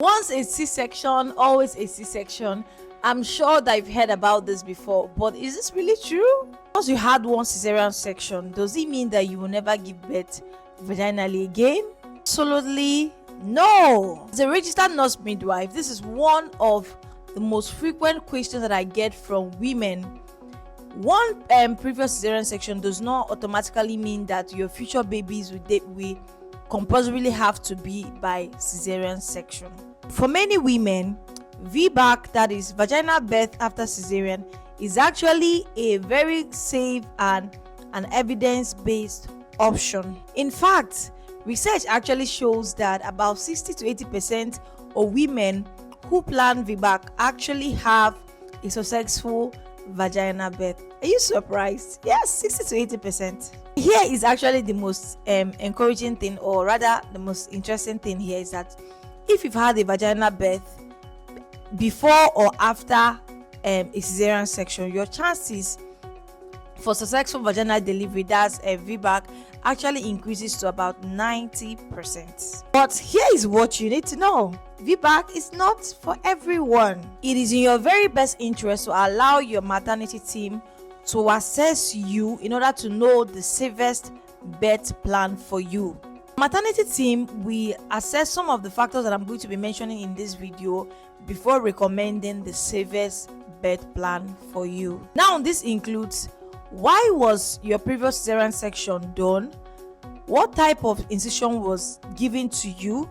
Once a C-section, always a C-section. I'm sure that you've heard about this before, but is this really true? Once you had one cesarean section, does it mean that you will never give birth vaginally again? Absolutely no. As a registered nurse midwife, this is one of the most frequent questions that I get from women. One previous cesarean section does not automatically mean that your future babies will compulsorily have to be by cesarean section. For many women, VBAC, that is vaginal birth after caesarean, is actually a very safe and an evidence-based option. In fact, research actually shows that about 60 to 80% of women who plan VBAC actually have a successful vaginal birth. Are you surprised? Yes, 60 to 80%. Here is actually the most encouraging thing, or rather the most interesting thing here, is that if you've had a vaginal birth before or after a cesarean section, your chances for successful vaginal delivery, that's a VBAC, actually increases to about 90%. But here is what you need to know: VBAC is not for everyone. It is in your very best interest to allow your maternity team to assess you in order to know the safest birth plan for you. Maternity team will assess some of the factors that I'm going to be mentioning in this video before recommending the safest birth plan for you. Now, this includes: why was your previous cesarean section done? What type of incision was given to you?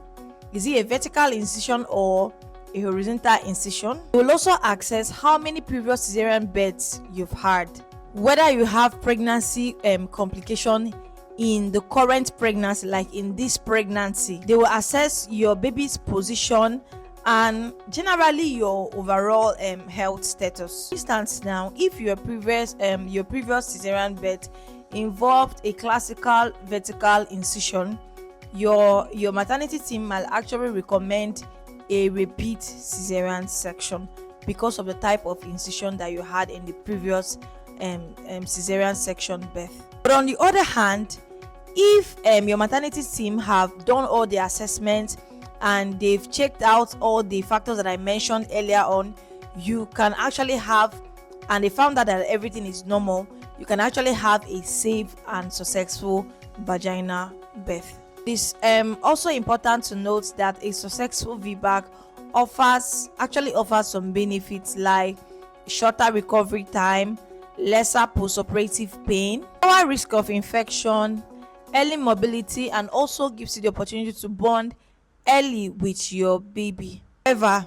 Is it a vertical incision or a horizontal incision? We will also assess how many previous cesarean births you've had, whether you have pregnancy complication in the current pregnancy, like in this pregnancy. They will assess your baby's position and generally your overall health status. For instance, now, if your previous cesarean birth involved a classical vertical incision, your maternity team might actually recommend a repeat cesarean section because of the type of incision that you had in the previous cesarean section birth. But on the other hand, if your maternity team have done all the assessments and they've checked out all the factors that I mentioned earlier on, you can actually have, and they found out that everything is normal, you can actually have a safe and successful vaginal birth. It's also important to note that a successful VBAC offers some benefits like shorter recovery time, lesser postoperative pain, lower risk of infection, early mobility, and also gives you the opportunity to bond early with your baby. However,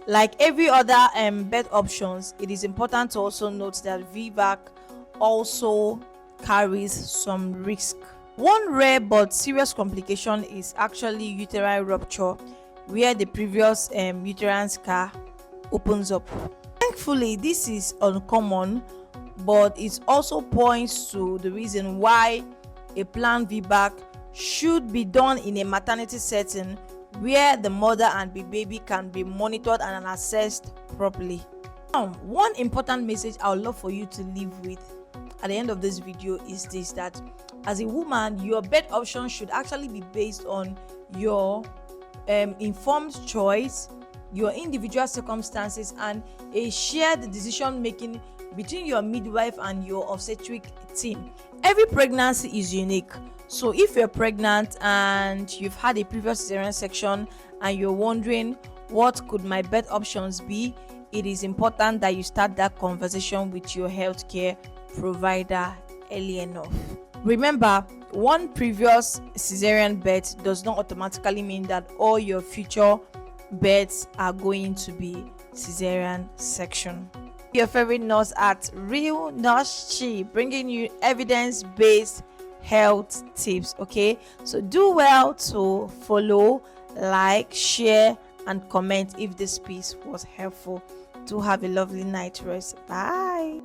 like every other birth options, it is important to also note that VBAC also carries some risk. One rare but serious complication is actually uterine rupture, where the previous uterine scar opens up. Thankfully, this is uncommon, but it also points to the reason why a planned VBAC should be done in a maternity setting where the mother and the baby can be monitored and assessed properly. Now, one important message I would love for you to leave with at the end of this video is this: that as a woman, your birth option should actually be based on your informed choice, your individual circumstances, and a shared decision making between your midwife and your obstetric team. Every pregnancy is unique, so if you're pregnant and you've had a previous cesarean section and you're wondering what could my birth options be, it is important that you start that conversation with your healthcare provider early enough. Remember, one previous cesarean birth does not automatically mean that all your future births are going to be cesarean section. Your favorite nurse at RealNurseChi, bringing you evidence-based health tips. Okay, so do well to follow, like, share, and comment if this piece was helpful. Do have a lovely night rest. Bye.